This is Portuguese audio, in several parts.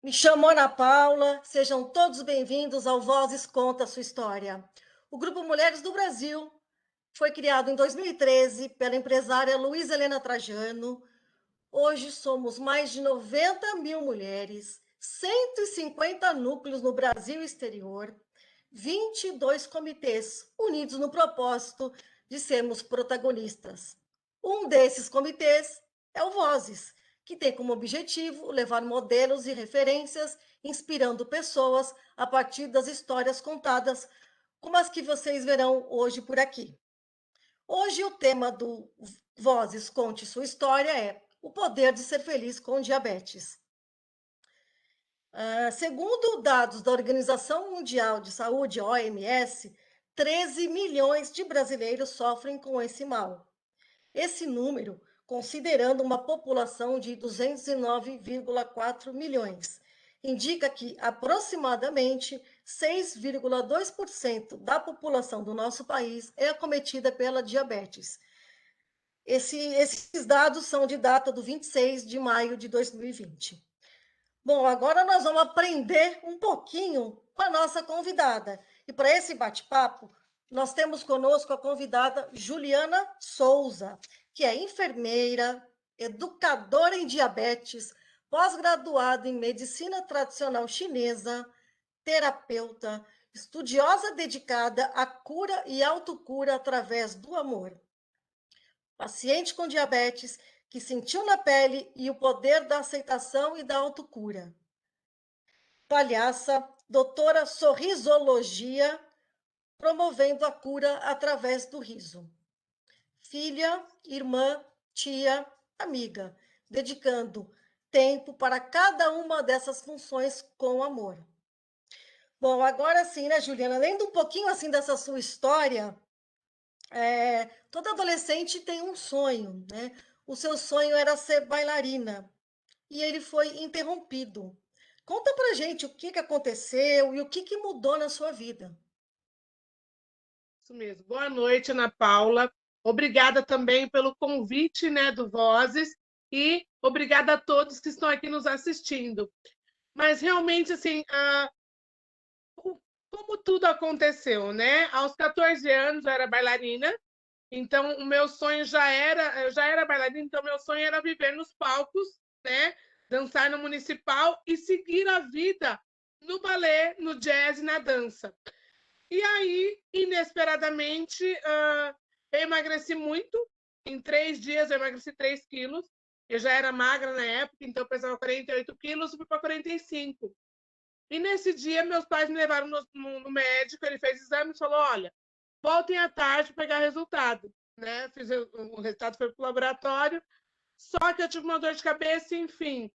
Me chamo Ana Paula, sejam todos bem-vindos ao Vozes Conta Sua História. O Grupo Mulheres do Brasil foi criado em 2013 pela empresária Luísa Helena Trajano. Hoje somos mais de 90 mil mulheres, 150 núcleos no Brasil e exterior, 22 comitês unidos no propósito de sermos protagonistas. Um desses comitês é o Vozes, que tem como objetivo levar modelos e referências, inspirando pessoas a partir das histórias contadas, como as que vocês verão hoje por aqui. Hoje o tema do Vozes Conte Sua História é o poder de ser feliz com diabetes. Segundo dados da Organização Mundial de Saúde, OMS, 13 milhões de brasileiros sofrem com esse mal. Esse número, considerando uma população de 209,4 milhões, indica que aproximadamente 6,2% da população do nosso país é acometida pela diabetes. Esses dados são de data do 26 de maio de 2020. Bom, agora nós vamos aprender um pouquinho com a nossa convidada. E para esse bate-papo, nós temos conosco a convidada Juliana Souza, que é enfermeira, educadora em diabetes, pós-graduada em medicina tradicional chinesa, terapeuta, estudiosa dedicada à cura e autocura através do amor. Paciente com diabetes que sentiu na pele e o poder da aceitação e da autocura. Palhaça, doutora sorrisologia, promovendo a cura através do riso. Filha, irmã, tia, amiga, dedicando tempo para cada uma dessas funções com amor. Bom, agora sim, né, Juliana? Lendo um pouquinho assim dessa sua história, toda adolescente tem um sonho, né? O seu sonho era ser bailarina e ele foi interrompido. Conta pra gente o que aconteceu e o que mudou na sua vida. Isso mesmo. Boa noite, Ana Paula. Obrigada também pelo convite, né, do Vozes e obrigada a todos que estão aqui nos assistindo. Mas realmente, assim, como tudo aconteceu, né? Aos 14 anos eu era bailarina, então o meu sonho eu já era bailarina, então meu sonho era viver nos palcos, né? Dançar no municipal e seguir a vida no balé, no jazz e na dança. E aí, inesperadamente, eu emagreci muito. Em 3 dias, eu emagreci 3 quilos. Eu já era magra na época, então eu pesava 48 quilos e fui para 45. E nesse dia, meus pais me levaram no médico, ele fez exame e falou: olha, voltem à tarde para pegar resultado. Né? O resultado foi para o laboratório, só que eu tive uma dor de cabeça, enfim.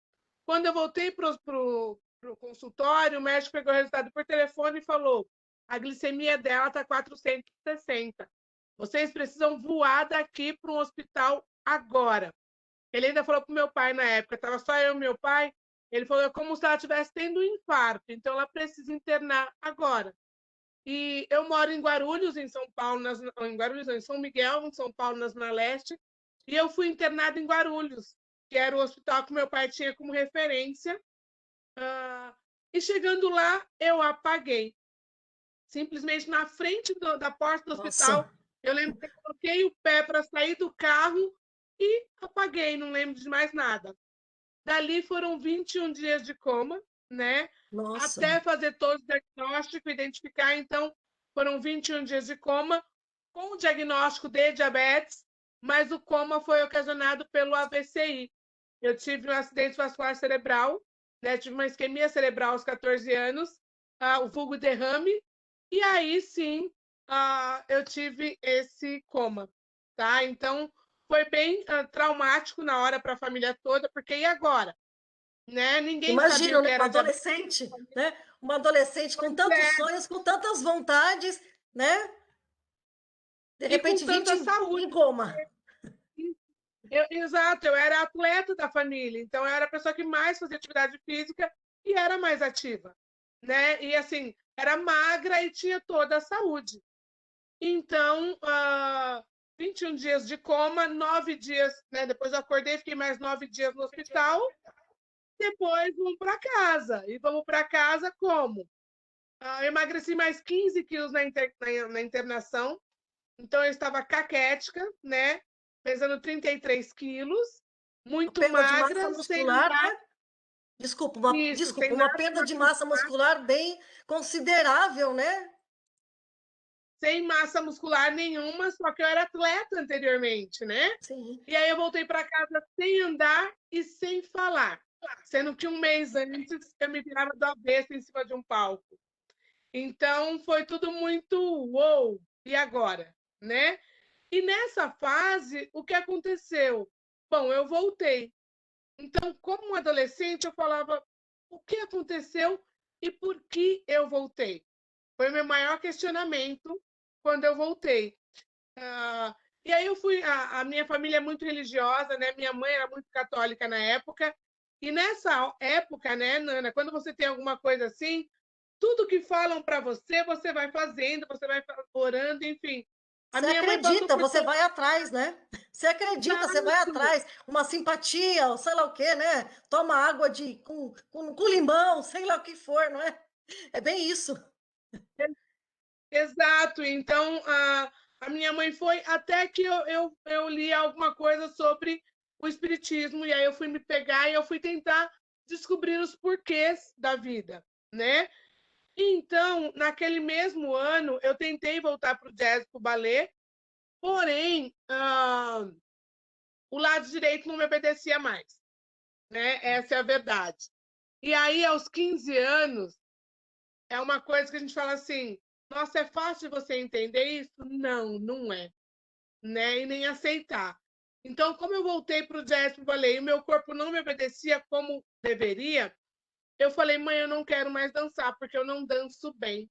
Quando eu voltei para o consultório, o médico pegou o resultado por telefone e falou: a glicemia dela está 460. Vocês precisam voar daqui para um hospital agora. Ele ainda falou para o meu pai na época, estava só eu e meu pai. Ele falou: é como se ela estivesse tendo um infarto, então ela precisa internar agora. E eu moro em Guarulhos, em São Paulo, em Guarulhos, em São Miguel, em São Paulo, na Zona Leste, e eu fui internada em Guarulhos, que era o hospital que meu pai tinha como referência. E chegando lá, eu apaguei. Simplesmente na frente da porta do Nossa, hospital, eu lembro que eu coloquei o pé para sair do carro e apaguei, não lembro de mais nada. Dali foram 21 dias de coma, né? nossa. Até fazer todo o diagnóstico, identificar. Então, foram 21 dias de coma, com o diagnóstico de diabetes, mas o coma foi ocasionado pelo AVCI. Eu tive um acidente vascular cerebral, né? Tive uma isquemia cerebral aos 14 anos, o vulgo derrame, e aí sim eu tive esse coma. Tá? Então, foi bem traumático na hora para a família toda, porque e agora? Né? Ninguém sabia o Imagina, que né? Uma era diabetes. adolescente, né? Uma adolescente com tantos É, sonhos, com tantas vontades, né? De e com repente, 20 tanta em saúde. coma. Exato, eu era atleta da família, então eu era a pessoa que mais fazia atividade física e era mais ativa, né? E assim, era magra e tinha toda a saúde. Então, 21 dias de coma, 9 dias, né? Depois eu acordei, fiquei mais 9 dias no hospital. depois vamos para casa. E vamos para casa como? Eu emagreci mais 15 quilos na internação. Então, eu estava caquética, né? Pesando 33 quilos, Uma muito perda de massa magra, sem muscular, andar. né? Desculpa, Isso, sem uma nada perda para de massa pensar, muscular bem considerável, né? sem massa muscular nenhuma, só que eu era atleta anteriormente, né? Sim. E aí eu voltei para casa sem andar e sem falar. Sendo que um mês antes eu me virava do avesso em cima de um palco. Então foi tudo muito uou, e agora, né? E nessa fase, o que aconteceu? Bom, eu voltei. Então, como um adolescente, eu falava o que aconteceu e por que eu voltei. Foi o meu maior questionamento quando eu voltei. E aí eu fui. A minha família é muito religiosa, né? Minha mãe era muito católica na época. E nessa época, né, Nana, quando você tem alguma coisa assim, tudo que falam para você, você vai fazendo, você vai orando, enfim. A Você minha mãe passou acredita, por você todo. vai atrás, né? Você acredita, você vai atrás. Uma simpatia, ou sei lá o quê, né? Toma água com limão, sei lá o que for, não é? É bem isso. Exato. Então, a minha mãe foi até que eu li alguma coisa sobre o espiritismo, e aí eu fui me pegar e eu fui tentar descobrir os porquês da vida, né? Então, naquele mesmo ano, eu tentei voltar para o jazz, para o ballet, porém, o lado direito não me obedecia mais, né? Essa é a verdade. E aí, aos 15 anos, é uma coisa que a gente fala assim, nossa, é fácil você entender isso? Não, não é, né? E nem aceitar. Então, como eu voltei para o jazz, para o ballet, e o meu corpo não me obedecia como deveria, eu falei, mãe, eu não quero mais dançar, porque eu não danço bem,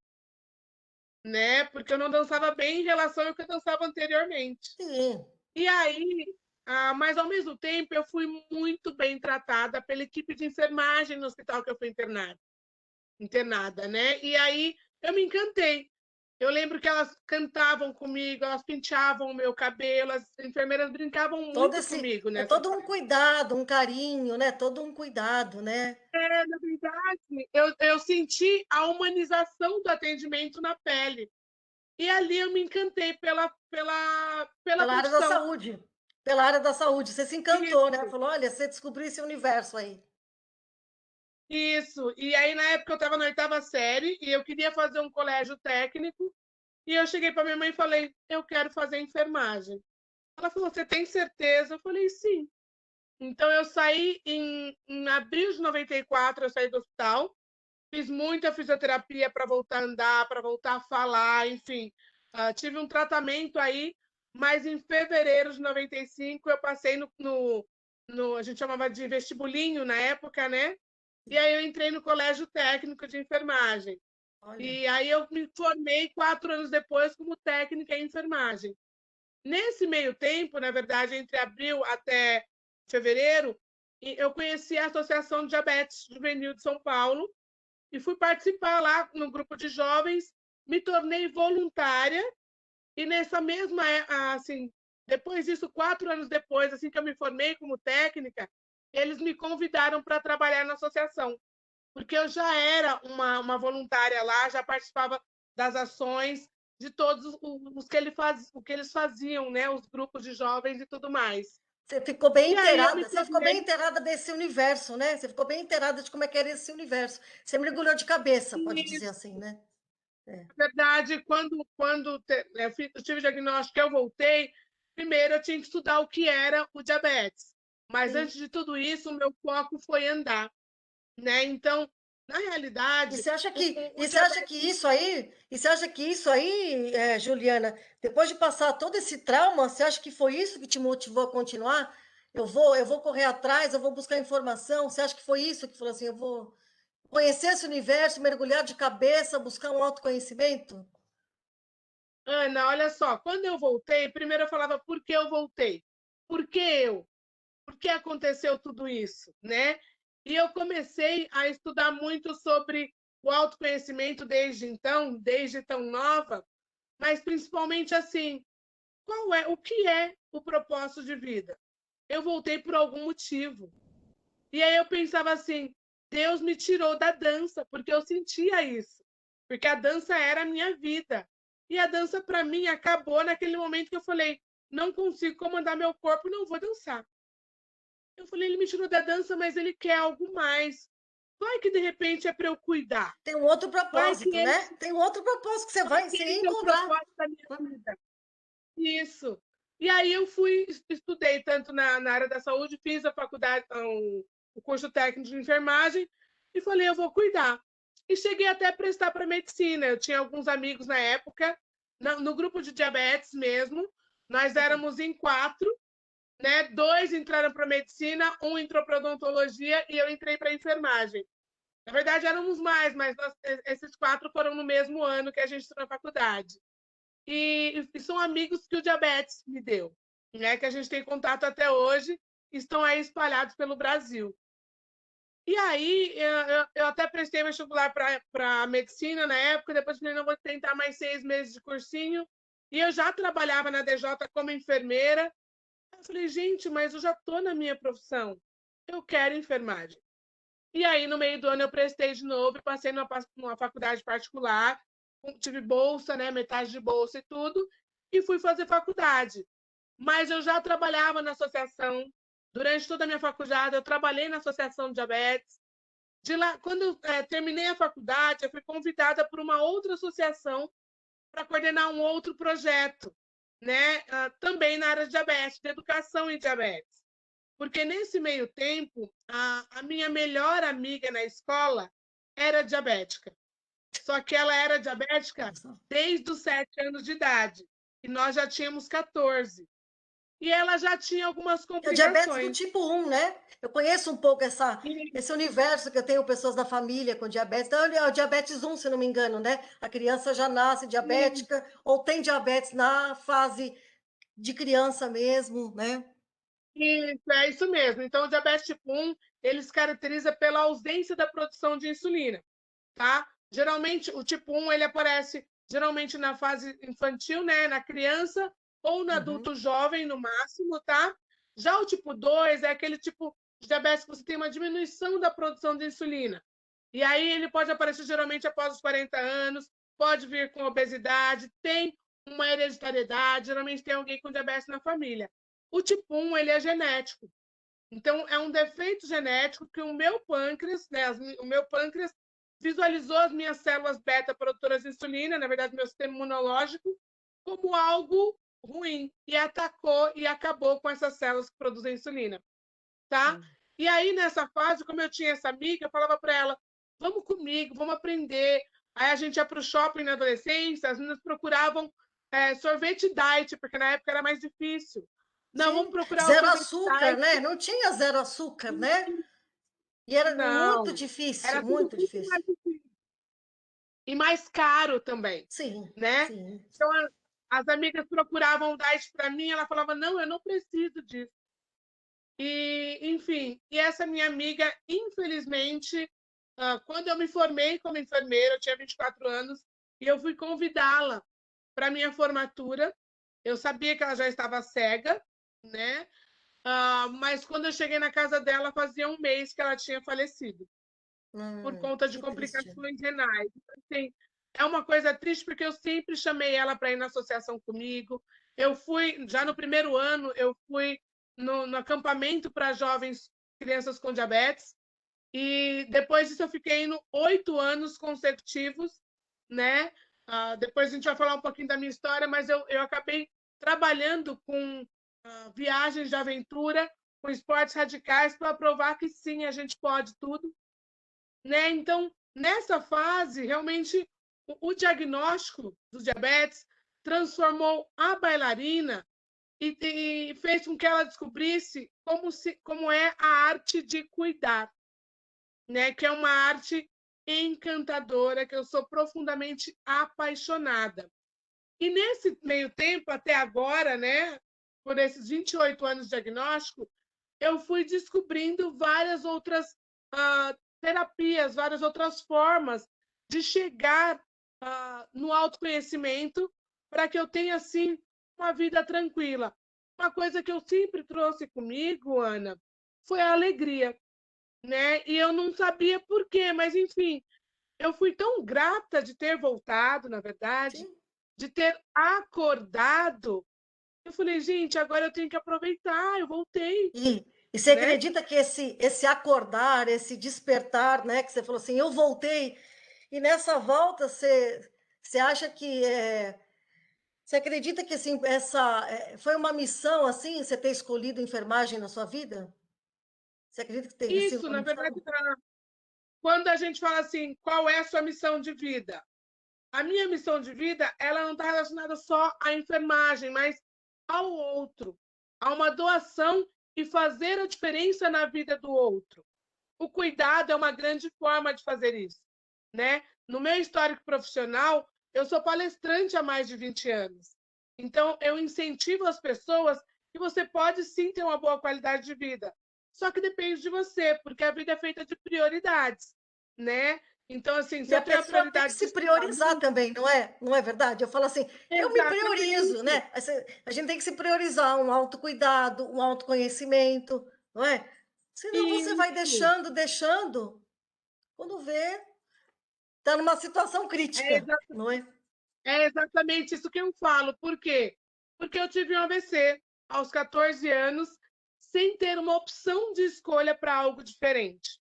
né? Porque eu não dançava bem em relação ao que eu dançava anteriormente. Sim. E aí, mas ao mesmo tempo, eu fui muito bem tratada pela equipe de enfermagem no hospital que eu fui internada, né? E aí eu me encantei. Eu lembro que elas cantavam comigo, elas penteavam o meu cabelo, as enfermeiras brincavam Todo muito esse comigo é nessa todo um fase. cuidado, um carinho, né? Todo um cuidado, né? Na verdade, eu senti a humanização do atendimento na pele. E ali eu me encantei pela Pela área da profissão. saúde. Pela área da saúde. Você se encantou, né? Isso, Falou, olha, você descobriu esse universo aí. isso. E aí, na época, eu estava na oitava série e eu queria fazer um colégio técnico. E eu cheguei para minha mãe e falei: eu quero fazer enfermagem. Ela falou: você tem certeza? Eu falei: sim. Então, eu saí em abril de 94, eu saí do hospital, fiz muita fisioterapia para voltar a andar, para voltar a falar, enfim. Tive um tratamento aí, mas em fevereiro de 95 eu passei a gente chamava de vestibulinho na época, né? E aí eu entrei no Colégio Técnico de Enfermagem. Olha, E aí eu me formei 4 anos depois como técnica em enfermagem. Nesse meio tempo, na verdade, entre abril até fevereiro, eu conheci a Associação de Diabetes Juvenil de São Paulo e fui participar lá no grupo de jovens, me tornei voluntária e nessa mesma, assim, depois disso, 4 anos depois, assim que eu me formei como técnica, eles me convidaram para trabalhar na associação, porque eu já era uma voluntária lá, já participava das ações, de todos o que eles faziam, né, os grupos de jovens e tudo mais. E aí eu me você ficou bem tornei. inteirada desse universo, né? Você ficou bem inteirada de como é que era esse universo. Você mergulhou de cabeça, pode dizer assim, né? É. Na verdade, eu tive o diagnóstico, eu voltei, primeiro eu tinha que estudar o que era o diabetes. Mas Sim. antes de tudo isso, o meu foco foi andar, né? Então, na realidade, o diabetes. e você acha que isso aí, Juliana, depois de passar todo esse trauma, você acha que foi isso que te motivou a continuar? Eu vou correr atrás, eu vou buscar informação. Você acha que foi isso que falou assim, eu vou conhecer esse universo, mergulhar de cabeça, buscar um autoconhecimento? Ana, olha só, quando eu voltei, primeiro eu falava por que eu voltei? Por que eu? Por que aconteceu tudo isso, né? E eu comecei a estudar muito sobre o autoconhecimento desde então, desde tão nova, mas principalmente assim, o que é o propósito de vida? Eu voltei por algum motivo, E aí eu pensava assim, Deus me tirou da dança, porque eu sentia isso. Porque a dança era a minha vida. E a dança, para mim, acabou naquele momento que eu falei, não consigo comandar meu corpo, não vou dançar. Eu falei, ele me tirou da dança, mas ele quer algo mais. Vai que de repente é para eu cuidar. Tem um outro Vai que propósito, né? esse, Tem um outro propósito que vai que você ia esse é o encontrar. propósito da minha vida. Isso. E aí eu fui, estudei tanto na área da saúde, fiz a faculdade, o curso técnico de enfermagem e falei, eu vou cuidar. E cheguei até a prestar para medicina. Eu tinha alguns amigos na época, no grupo de diabetes mesmo. Nós éramos em 4, né? 2 entraram para medicina, um entrou para odontologia e eu entrei para enfermagem. Na verdade, éramos mais, mas esses 4 foram no mesmo ano que a gente entrou na faculdade. E são amigos que o diabetes me deu, né? Que a gente tem contato até hoje, estão aí espalhados pelo Brasil. E aí, eu até prestei vestibular para medicina na época, depois falei, não, vou tentar mais 6 meses de cursinho. E eu já trabalhava na DJ como enfermeira. Eu falei, gente, mas eu já estou na minha profissão. Eu quero enfermagem. E aí, no meio do ano, eu prestei de novo e passei numa faculdade particular. Tive bolsa, né? Metade de bolsa e tudo. E fui fazer faculdade. Mas eu já trabalhava na associação. Durante toda a minha faculdade, eu trabalhei na Associação de Diabetes. De lá, quando eu terminei a faculdade, eu fui convidada por uma outra associação para coordenar um outro projeto, né? Também na área de diabetes, de educação em diabetes. Porque nesse meio tempo, a minha melhor amiga na escola era diabética. Só que ela era diabética desde os 7 anos de idade. E nós já tínhamos 14. E ela já tinha algumas É o diabetes do complicações. tipo 1, né? Eu conheço um pouco E, esse universo que eu tenho pessoas da família com diabetes. Então, é o diabetes 1, se não me engano, né? A criança já nasce e, diabética ou tem diabetes na fase de criança mesmo, né? é isso mesmo. Então, o diabetes tipo 1, ele se caracteriza pela ausência da produção de insulina, tá? Geralmente, o tipo 1, ele aparece geralmente na fase infantil, né? Na criança ou no Uhum. adulto jovem, no máximo, tá? Já o tipo 2 é aquele tipo de diabetes que você tem uma diminuição da produção de insulina. E aí ele pode aparecer geralmente após os 40 anos, pode vir com obesidade, tem uma hereditariedade, geralmente tem alguém com diabetes na família. O tipo 1, ele é genético. Então, é um defeito genético que o meu pâncreas, né, o meu pâncreas visualizou as minhas células beta produtoras de insulina, na verdade, meu sistema imunológico, como algo ruim e atacou e acabou com essas células que produzem insulina, tá? E aí, nessa fase, como eu tinha essa amiga, eu falava para ela, vamos comigo, vamos aprender. Aí a gente ia para o shopping na adolescência, as meninas procuravam sorvete diet, porque na época era mais difícil. Não, vamos Sim, procurar o zero sorvete açúcar, diet. né? Não tinha zero açúcar, né? E era muito Não, difícil, era tudo muito muito difícil. mais difícil. E mais caro também, Sim, né? sim. Então, as amigas procuravam diet para mim, ela falava, não, eu não preciso disso. E, enfim, e essa minha amiga, infelizmente, quando eu me formei como enfermeira, eu tinha 24 anos, e eu fui convidá-la para minha formatura. Eu sabia que ela já estava cega, né? Mas quando eu cheguei na casa dela, fazia um mês que ela tinha falecido, por conta de Que triste. complicações renais. Então, assim, é uma coisa triste, porque eu sempre chamei ela para ir na associação comigo. Eu fui, já no primeiro ano, eu fui no acampamento para jovens, crianças com diabetes, e depois disso eu fiquei indo 8 anos consecutivos, né? Depois a gente vai falar um pouquinho da minha história, mas eu acabei trabalhando com viagens de aventura, com esportes radicais, para provar que sim, a gente pode tudo, né? Então, nessa fase, realmente, o diagnóstico do diabetes transformou a bailarina e fez com que ela descobrisse como é a arte de cuidar, né? Que é uma arte encantadora, que eu sou profundamente apaixonada. E nesse meio tempo, até agora, né, por esses 28 anos de diagnóstico, eu fui descobrindo várias outras terapias, várias outras formas de chegar no autoconhecimento para que eu tenha, assim, uma vida tranquila. Uma coisa que eu sempre trouxe comigo, Ana, foi a alegria. né? E eu não sabia por quê, mas enfim, eu fui tão grata de ter voltado, na verdade, Sim. de ter acordado. Eu falei, gente, agora eu tenho que aproveitar, eu voltei, E você né? acredita que esse acordar, esse despertar, né, que você falou assim: "Eu voltei", e nessa volta você acha que, você acredita que, assim, foi uma missão, assim, você ter escolhido enfermagem na sua vida? Você acredita que tenha sido Isso, uma na verdade, missão? quando a gente fala assim, qual é a sua missão de vida? A minha missão de vida, ela não está relacionada só à enfermagem, mas ao outro, a uma doação e fazer a diferença na vida do outro. O cuidado é uma grande forma de fazer isso, né? No meu histórico profissional, eu sou palestrante há mais de 20 anos. Então, eu incentivo as pessoas que você pode sim ter uma boa qualidade de vida. Só que depende de você, porque a vida é feita de prioridades, né? Então, assim, se E a eu tenho a pessoa tem que prioridade de se estudar priorizar muito, também, não é? Não é verdade? Eu falo assim, eu me priorizo, exatamente, né? A gente tem que se priorizar, um autocuidado, um autoconhecimento, não é? Senão você vai isso. deixando, deixando, quando vê, tá numa situação É, crítica, não é? é exatamente isso que eu falo. Por quê? Porque eu tive um AVC aos 14 anos, sem ter uma opção de escolha para algo diferente.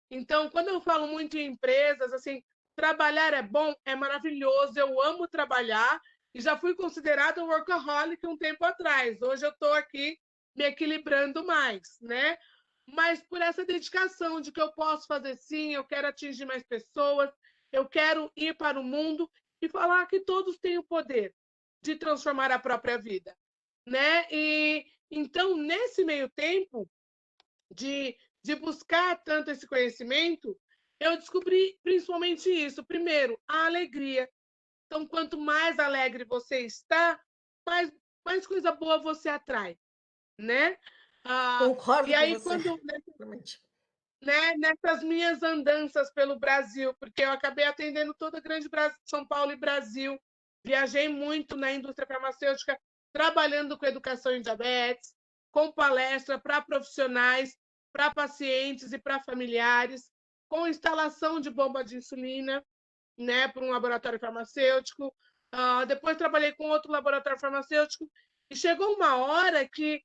Então, quando eu falo muito em empresas, assim, trabalhar é bom, é maravilhoso, eu amo trabalhar e já fui considerada um workaholic um tempo atrás. Hoje eu estou aqui me equilibrando mais, né? Mas por essa dedicação de que eu posso fazer sim, eu quero atingir mais pessoas, eu quero ir para o mundo e falar que todos têm o poder de transformar a própria vida, né? E então, nesse meio tempo, de buscar tanto esse conhecimento, eu descobri principalmente isso. Primeiro, a alegria. Então, quanto mais alegre você está, mais coisa boa você atrai, né? E Concordo com aí, você, quando, realmente. né, nessas minhas andanças pelo Brasil, porque eu acabei atendendo toda a grande São Paulo e Brasil, viajei muito na indústria farmacêutica, trabalhando com educação em diabetes, com palestra para profissionais, para pacientes e para familiares, com instalação de bomba de insulina, né, para um laboratório farmacêutico. Depois trabalhei com outro laboratório farmacêutico e chegou uma hora que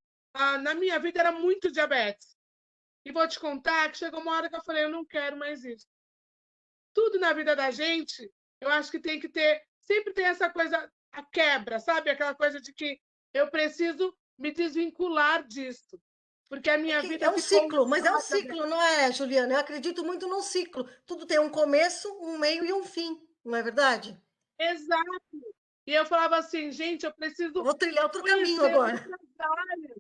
na minha vida era muito diabetes. E vou te contar que chegou uma hora que eu falei, eu não quero mais isso. Tudo na vida da gente, eu acho que tem que ter, sempre tem essa coisa, a quebra, sabe? Aquela coisa de que eu preciso me desvincular disso, porque a É minha que é vida um ficou ciclo, mas é um marcada. ciclo, não é, Juliana? Eu acredito muito num ciclo. Tudo tem um começo, um meio e um fim, não é verdade? Exato. E eu falava assim, gente, eu Eu preciso vou trilhar outro caminho conhecer agora. outras áreas,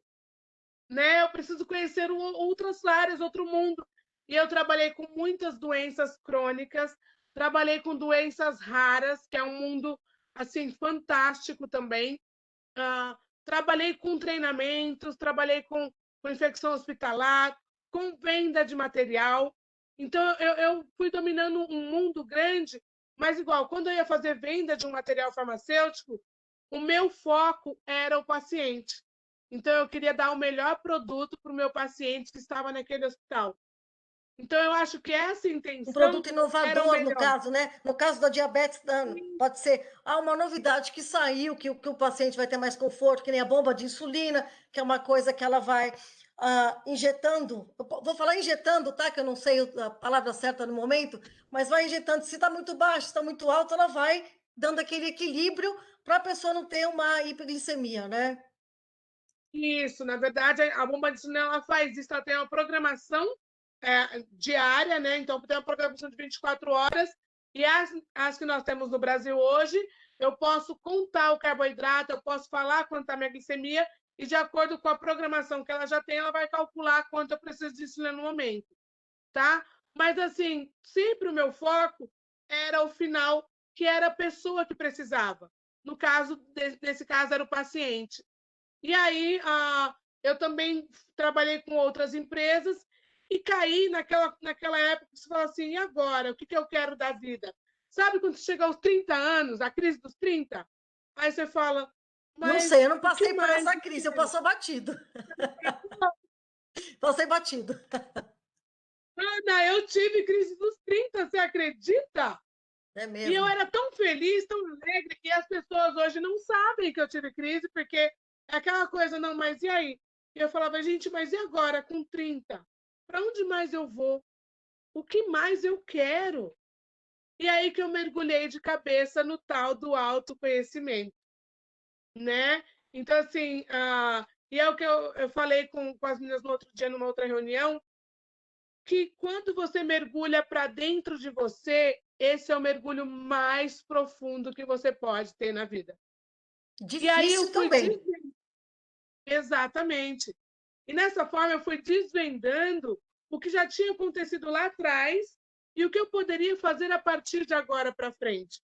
né? Eu preciso conhecer outras áreas, outro mundo. E eu trabalhei com muitas doenças crônicas, trabalhei com doenças raras, que é um mundo assim fantástico também. Trabalhei com treinamentos, trabalhei com infecção hospitalar, com venda de material. Então, eu fui dominando um mundo grande, mas igual, quando eu ia fazer venda de um material farmacêutico, o meu foco era o paciente. Então, eu queria dar o melhor produto para o meu paciente que estava naquele hospital. Então, eu acho que essa Um intenção produto era o inovador, no melhor. caso, né? No caso da diabetes, pode ser uma novidade que saiu, que o paciente vai ter mais conforto, que nem a bomba de insulina, que é uma coisa que ela vai injetando. Vou falar injetando, tá? Que eu não sei a palavra certa no momento, mas vai injetando. Se está muito baixo, se está muito alto, ela vai dando aquele equilíbrio para a pessoa não ter uma hiperglicemia, né? Isso, na verdade, a bomba de insulina ela faz isso, ela tem uma programação diária, né? Então, tem uma programação de 24 horas, e as que nós temos no Brasil hoje, eu posso contar o carboidrato, eu posso falar quanto está a minha glicemia, e de acordo com a programação que ela já tem, ela vai calcular quanto eu preciso de insulina no momento, tá? Mas, assim, sempre o meu foco era o final, que era a pessoa que precisava. No caso, nesse caso, era o paciente. E aí, eu também trabalhei com outras empresas e caí naquela época que você fala assim, e agora? O que, que eu quero da vida? Sabe quando você chega aos 30 anos, a crise dos 30? Aí você fala, Não sei, mas eu não o que passei por mais essa eu crise, eu quero? passo batido. Passei batido. Ana, eu tive crise dos 30, você acredita? É E eu mesmo. era tão feliz, tão alegre, e as pessoas hoje não sabem que eu tive crise, porque é aquela coisa, não, mas e aí? E eu falava, gente, mas e agora, com 30? Para onde mais eu vou? O que mais eu quero? E aí que eu mergulhei de cabeça no tal do autoconhecimento, né? Então, assim, e é o que eu falei com as meninas no outro dia, numa outra reunião, que quando você mergulha para dentro de você, esse é o mergulho mais profundo que você pode ter na vida. E aí eu Difícil fui também. desvendando, exatamente. E nessa forma eu fui desvendando o que já tinha acontecido lá atrás e o que eu poderia fazer a partir de agora para frente.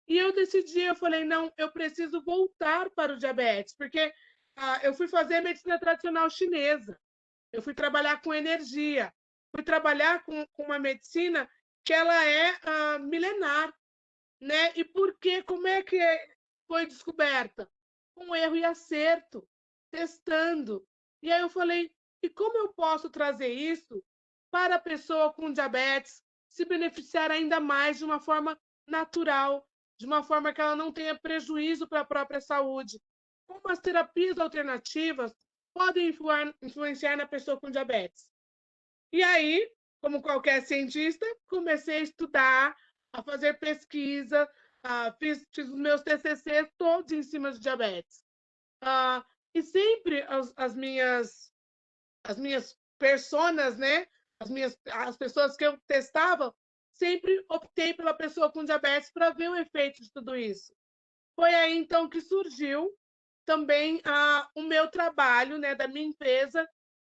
E eu decidi, eu falei, não, eu preciso voltar para o diabetes, porque eu fui fazer medicina tradicional chinesa, eu fui trabalhar com energia, fui trabalhar com uma medicina que ela é milenar, né? E por quê? Como é que foi descoberta? Com erro e acerto, testando. E aí eu falei, e como eu posso trazer isso para a pessoa com diabetes se beneficiar ainda mais de uma forma natural, de uma forma que ela não tenha prejuízo para a própria saúde? Como as terapias alternativas podem influenciar na pessoa com diabetes? E aí, como qualquer cientista, comecei a estudar, a fazer pesquisa, fiz os meus TCC todos em cima de diabetes. E sempre as minhas personas, né? As pessoas que eu testava, sempre optei pela pessoa com diabetes para ver o efeito de tudo isso. Foi aí, então, que surgiu também o meu trabalho, né, da minha empresa,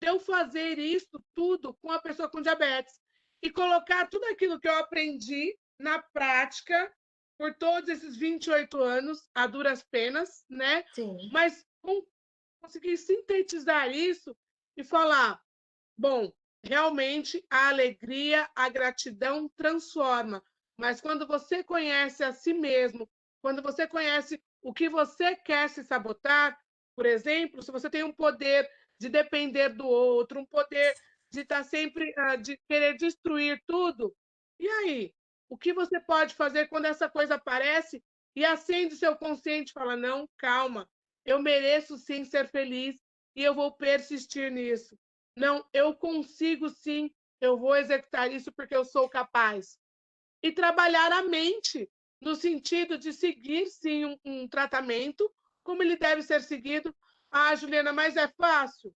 de eu fazer isso tudo com a pessoa com diabetes e colocar tudo aquilo que eu aprendi na prática por todos esses 28 anos, a duras penas, né? Sim. Mas conseguir sintetizar isso e falar, bom, realmente a alegria, a gratidão transforma, mas quando você conhece a si mesmo, quando você conhece o que você quer se sabotar, por exemplo, se você tem um poder de depender do outro, um poder de estar sempre, de querer destruir tudo, e aí? O que você pode fazer quando essa coisa aparece e acende seu consciente e fala, não, calma, eu mereço sim ser feliz e eu vou persistir nisso. Não, eu consigo sim, eu vou executar isso porque eu sou capaz. E trabalhar a mente, no sentido de seguir sim um tratamento, como ele deve ser seguido. Ah, Juliana, mas é fácil?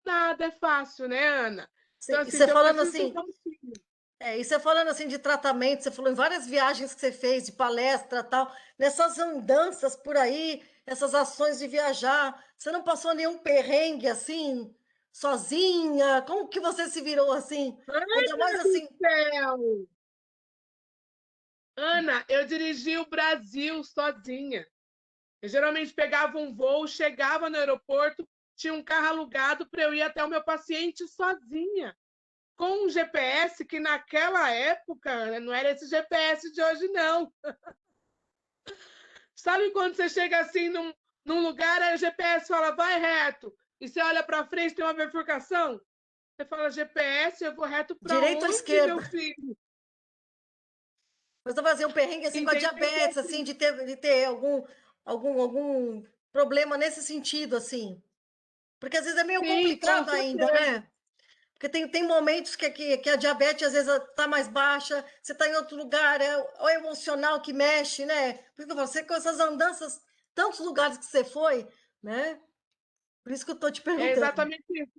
Nada é fácil, né, Ana? Então, E assim, você se eu falando preciso ter um assim, auxílio. e você falando assim de tratamento, você falou em várias viagens que você fez, de palestra e tal, nessas andanças por aí, essas ações de viajar, você não passou nenhum perrengue assim, sozinha? Como que você se virou assim? Ai, Ainda mais meu assim, céu! Ana, eu dirigi o Brasil sozinha. Eu geralmente pegava um voo, chegava no aeroporto, tinha um carro alugado para eu ir até o meu paciente sozinha, com um GPS que naquela época, né, não era esse GPS de hoje, não. Sabe quando você chega assim num lugar, aí o GPS fala, vai reto, e você olha para frente, tem uma bifurcação? Você fala, GPS, eu vou reto para direita ou onde, meu esquerda? filho? Mas eu fazia um perrengue assim com a Entendeu? Então, diabetes, assim, de ter algum problema nesse sentido, assim. Porque às vezes é meio sim, com complicado ainda, certeza. né? Porque tem momentos que a diabetes às vezes está mais baixa, você está em outro lugar, é o emocional que mexe, né? Por isso que eu falo, você com essas andanças, tantos lugares que você foi, né? Por isso que eu estou te É perguntando. exatamente isso.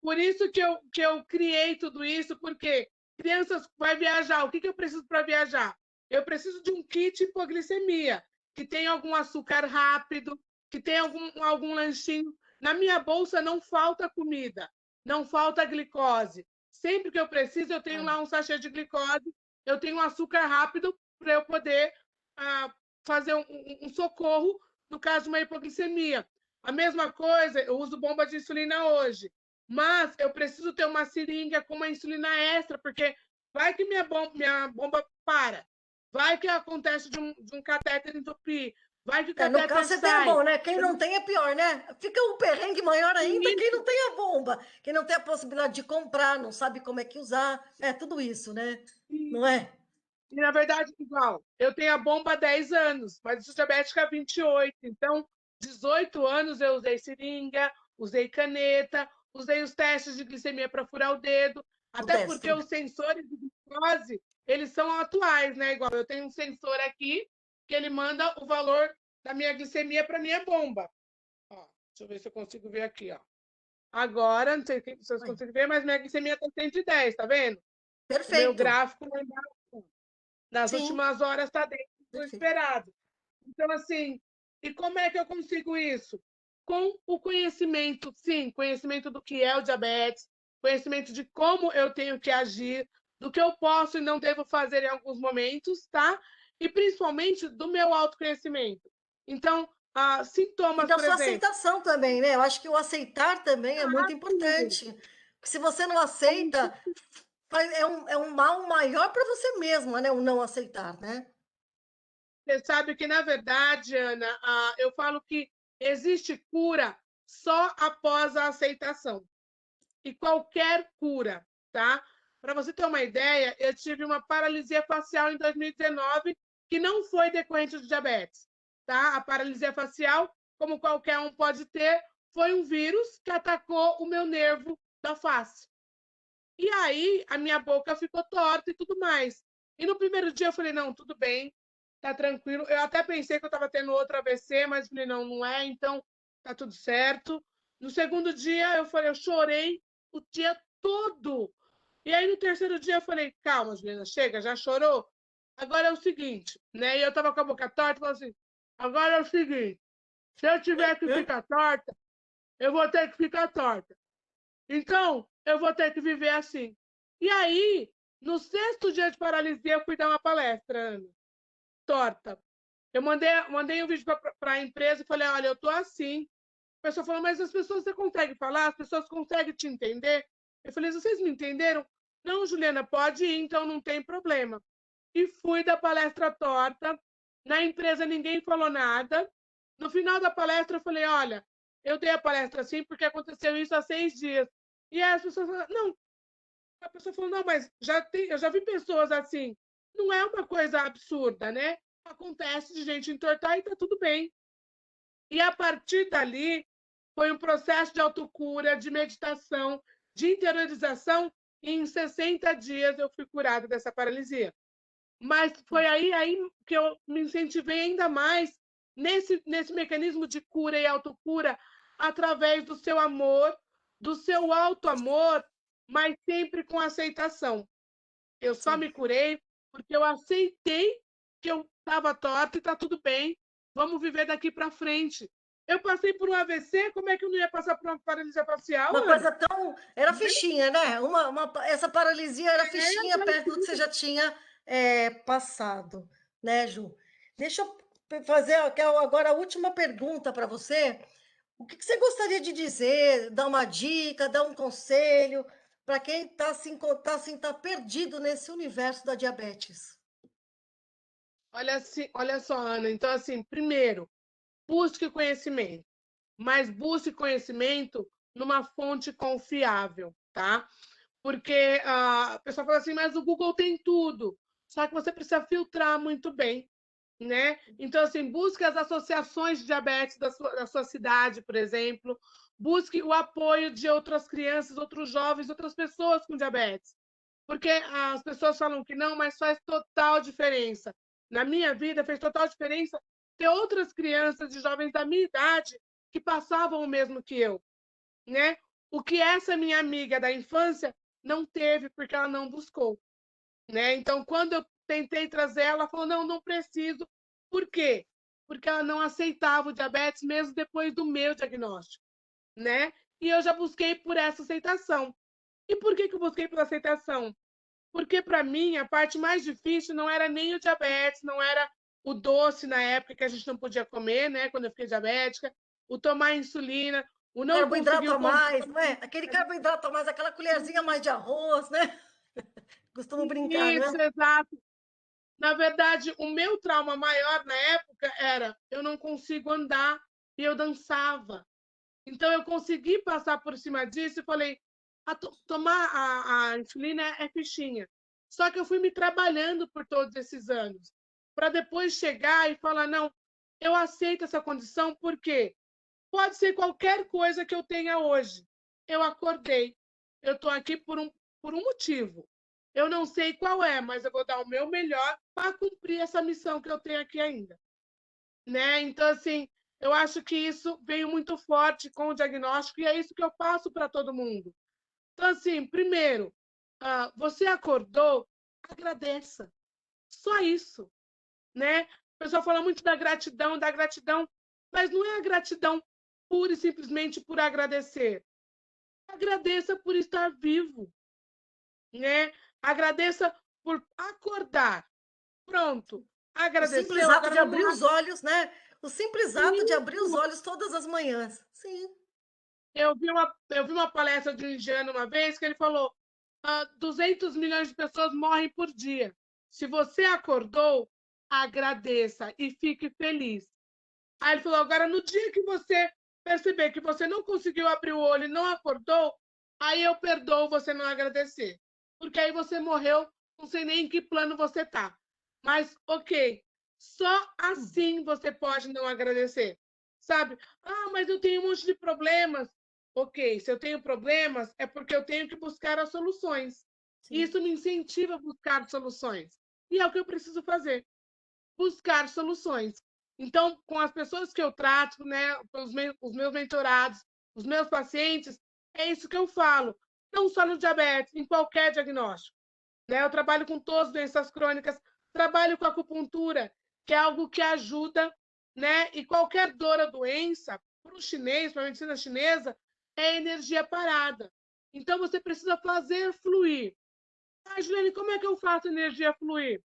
Por isso que eu criei tudo isso, porque crianças vai viajar. O que eu preciso para viajar? Eu preciso de um kit hipoglicemia, que tem algum açúcar rápido, que tem algum lanchinho. Na minha bolsa não falta comida, não falta glicose. Sempre que eu preciso, eu tenho Ah, lá um sachê de glicose, eu tenho um açúcar rápido para eu poder fazer um socorro no caso de uma hipoglicemia. A mesma coisa, eu uso bomba de insulina hoje, mas eu preciso ter uma seringa com uma insulina extra, porque vai que minha bomba para, vai que acontece de um catéter entupir, vai ficar No caso, você tem a sai. bomba, né? Quem não tem é pior, né? Fica um perrengue maior ainda quem não tem a bomba, quem não tem a possibilidade de comprar, não sabe como é que usar, é tudo isso, né? Não é? E, na verdade, igual, eu tenho a bomba há 10 anos, mas eu sou diabética há 28. Então, 18 anos eu usei seringa, usei caneta, usei os testes de glicemia para furar o dedo, O até porque destro. os sensores de glicose, eles são atuais, né? Igual, eu tenho um sensor aqui que ele manda o valor da minha glicemia para minha bomba. Ó, deixa eu ver se eu consigo ver aqui, ó. Agora, não sei se vocês Oi. conseguem ver, mas minha glicemia está 110, tá vendo? O meu Perfeito. gráfico lá embaixo, nas Sim, últimas horas está dentro do perfeito. esperado. Então, assim, e como é que eu consigo isso? Com o conhecimento, sim, conhecimento do que é o diabetes, conhecimento de como eu tenho que agir, do que eu posso e não devo fazer em alguns momentos, tá? E principalmente do meu autoconhecimento. Então, E sintomas, da por sua exemplo. aceitação também, né? Eu acho que o aceitar também é muito importante. Porque se você não aceita, é um mal maior para você mesma, né? O não aceitar, né? Você sabe que, na verdade, Ana, eu falo que existe cura só após a aceitação. E qualquer cura, tá? Para você ter uma ideia, eu tive uma paralisia facial em 2019 que não foi decorrente de diabetes, tá? A paralisia facial, como qualquer um pode ter, foi um vírus que atacou o meu nervo da face. E aí a minha boca ficou torta e tudo mais. E no primeiro dia eu falei, não, tudo bem, tá tranquilo. Eu até pensei que eu estava tendo outro AVC, mas falei, não, não é, então tá tudo certo. No segundo dia eu falei, eu chorei o dia todo. E aí no terceiro dia eu falei, calma, Juliana, chega, já chorou? Agora é o seguinte, né? E eu tava com a boca torta, falei assim, agora é o seguinte, se eu tiver que ficar torta, eu vou ter que ficar torta. Então, eu vou ter que viver assim. E aí, no sexto dia de paralisia, eu fui dar uma palestra, Ana, torta. Eu mandei um vídeo para a empresa e falei: olha, eu tô assim. A pessoa falou: mas as pessoas você consegue falar? As pessoas conseguem te entender? Eu falei: vocês me entenderam? Não, Juliana, pode ir, então não tem problema. E fui da palestra torta. Na empresa ninguém falou nada. No final da palestra, eu falei: olha, eu dei a palestra assim porque aconteceu isso há 6 dias. E aí as pessoas falaram: não, a pessoa falou: não, mas eu já vi pessoas assim. Não é uma coisa absurda, né? Acontece de gente entortar e tá tudo bem. E a partir dali, foi um processo de autocura, de meditação, de interiorização, e em 60 dias eu fui curada dessa paralisia. Mas foi aí que eu me incentivei ainda mais nesse mecanismo de cura e autocura, através do seu amor, do seu auto-amor, mas sempre com aceitação. Eu só Sim. me curei porque eu aceitei que eu estava torta e está tudo bem, vamos viver daqui para frente. Eu passei por um AVC, como é que eu não ia passar por uma paralisia facial, Uma Ana? coisa tão. Era fichinha, né? Essa paralisia era fichinha É, perto do que você já tinha passado, né, Ju? Deixa eu fazer agora a última pergunta para você. O que você gostaria de dizer, dar uma dica, dar um conselho para quem está assim, tá perdido nesse universo da diabetes? olha só, Ana. Então, assim, primeiro, busque conhecimento, mas busque conhecimento numa fonte confiável, tá? Porque a pessoa fala assim, mas o Google tem tudo, só que você precisa filtrar muito bem, né? Então, assim, busque as associações de diabetes da sua cidade, por exemplo, busque o apoio de outras crianças, outros jovens, outras pessoas com diabetes. Porque as pessoas falam que não, mas faz total diferença. Na minha vida, fez total diferença ter outras crianças e jovens da minha idade que passavam o mesmo que eu, né? O que essa minha amiga da infância não teve porque ela não buscou, né? Então, quando eu tentei trazer ela, ela falou: não, não preciso. Por quê? Porque ela não aceitava o diabetes mesmo depois do meu diagnóstico, né? E eu já busquei por essa aceitação. E por que eu busquei por aceitação? Porque, para mim, a parte mais difícil não era nem o diabetes, não era o doce na época que a gente não podia comer, né? Quando eu fiquei diabética, o tomar insulina, o não conseguir Carboidrato o a mais, controle. não é? Aquele carboidrato a mais, aquela colherzinha a mais de arroz, né? Costumo brincar, Isso, né? exato. Na verdade, o meu trauma maior na época era eu não consigo andar e eu dançava. Então, eu consegui passar por cima disso e falei, tomar a insulina é fichinha. Só que eu fui me trabalhando por todos esses anos, para depois chegar e falar, não, eu aceito essa condição, porque pode ser qualquer coisa que eu tenha hoje. Eu acordei, eu estou aqui por um motivo. Eu não sei qual é, mas eu vou dar o meu melhor para cumprir essa missão que eu tenho aqui ainda. Né? Então, assim, eu acho que isso veio muito forte com o diagnóstico e é isso que eu passo para todo mundo. Então, assim, primeiro, você acordou, agradeça. Só isso, né? O pessoal fala muito da gratidão, mas não é a gratidão pura e simplesmente por agradecer. Agradeça por estar vivo, né? Agradeça por acordar. Pronto, O simples agradeceu, ato agora de vamos abrir lá. os olhos, né? O simples ato de abrir os Isso. olhos todas as manhãs. Sim. Eu vi uma palestra de um indiano uma vez que ele falou: 200 milhões de pessoas morrem por dia. Se você acordou, agradeça e fique feliz. Aí ele falou: agora, no dia que você perceber que você não conseguiu abrir o olho e não acordou, aí eu perdoo você não agradecer. Porque aí você morreu, não sei nem em que plano você está. Mas, ok, só assim você pode não agradecer. Sabe? Mas eu tenho um monte de problemas. Ok, se eu tenho problemas, é porque eu tenho que buscar as soluções. E Sim. isso me incentiva a buscar soluções. E é o que eu preciso fazer, buscar soluções. Então, com as pessoas que eu trato, né, os meus mentorados, os meus pacientes, é isso que eu falo. Não só no diabetes, em qualquer diagnóstico. Né? Eu trabalho com todas as doenças crônicas, trabalho com acupuntura, que é algo que ajuda, né? E qualquer dor ou doença, para o chinês, para a medicina chinesa, é energia parada. Então, você precisa fazer fluir. Juliane, como é que eu faço energia fluir?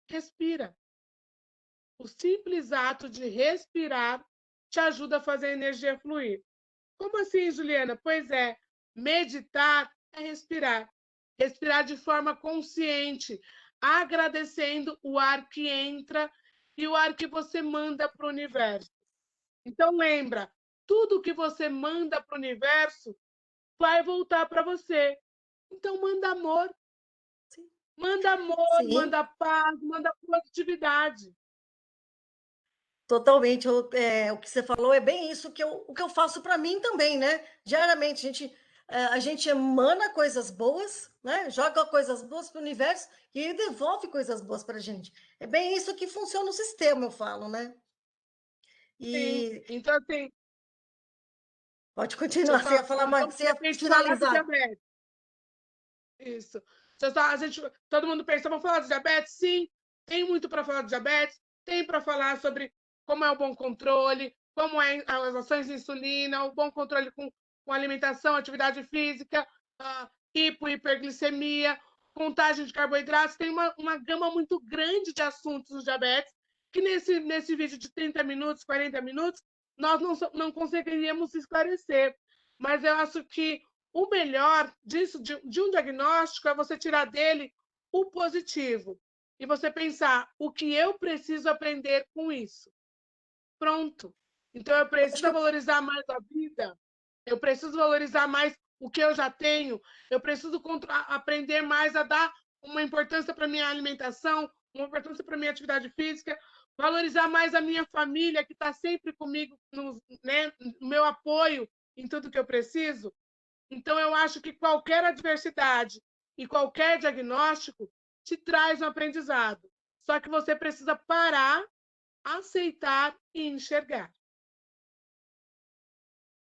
Respira. O simples ato de respirar te ajuda a fazer a energia fluir. Como assim, Juliana? Pois é, meditar é respirar. Respirar de forma consciente, agradecendo o ar que entra e o ar que você manda para o universo. Então, lembra, tudo que você manda para o universo vai voltar para você. Então, Sim. Sim. manda paz, manda positividade. Totalmente. O que você falou é bem isso o que eu faço para mim também, né? Diariamente, a gente emana coisas boas, né? Joga coisas boas para o universo e ele devolve coisas boas para a gente. É bem isso que funciona o sistema, eu falo, né? Sim. E Então, assim, pode deixa eu continuar, você só, ia falar mais, vamos você de ia repente falar do finalizar. diabetes. Isso. Todo mundo pensa, vamos falar de diabetes? Sim, tem muito para falar de diabetes, tem para falar sobre como é o bom controle, como é as ações de insulina, o bom controle com alimentação, atividade física, hiperglicemia, contagem de carboidratos. Tem uma gama muito grande de assuntos no diabetes, que nesse vídeo de 30 minutos, 40 minutos, nós não conseguiríamos esclarecer. Mas eu acho que o melhor disso, de um diagnóstico, é você tirar dele o positivo e você pensar o que eu preciso aprender com isso. Pronto. Então, eu Acho que preciso valorizar mais a vida, eu preciso valorizar mais o que eu já tenho, eu preciso aprender mais a dar uma importância para a minha alimentação, uma importância para a minha atividade física, valorizar mais a minha família, que está sempre comigo, né, no meu apoio em tudo que eu preciso. Então, eu acho que qualquer adversidade e qualquer diagnóstico te traz um aprendizado. Só que você precisa parar, aceitar e enxergar.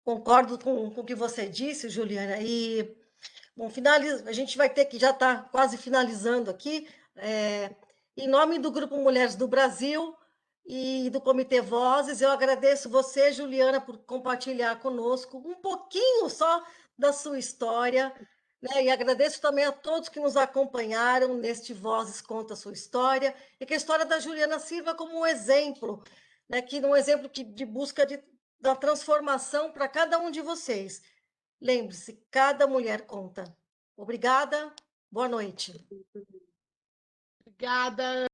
concordo com o que você disse, Juliana. E, bom, a gente vai ter que já está quase finalizando aqui. Em nome do Grupo Mulheres do Brasil e do Comitê Vozes, eu agradeço você, Juliana, por compartilhar conosco um pouquinho só da sua história, né? E agradeço também a todos que nos acompanharam neste Vozes Conta a Sua História, e que a história da Juliana sirva como um exemplo, né? Um exemplo de busca da transformação para cada um de vocês. Lembre-se, cada mulher conta. Obrigada, boa noite. Obrigada.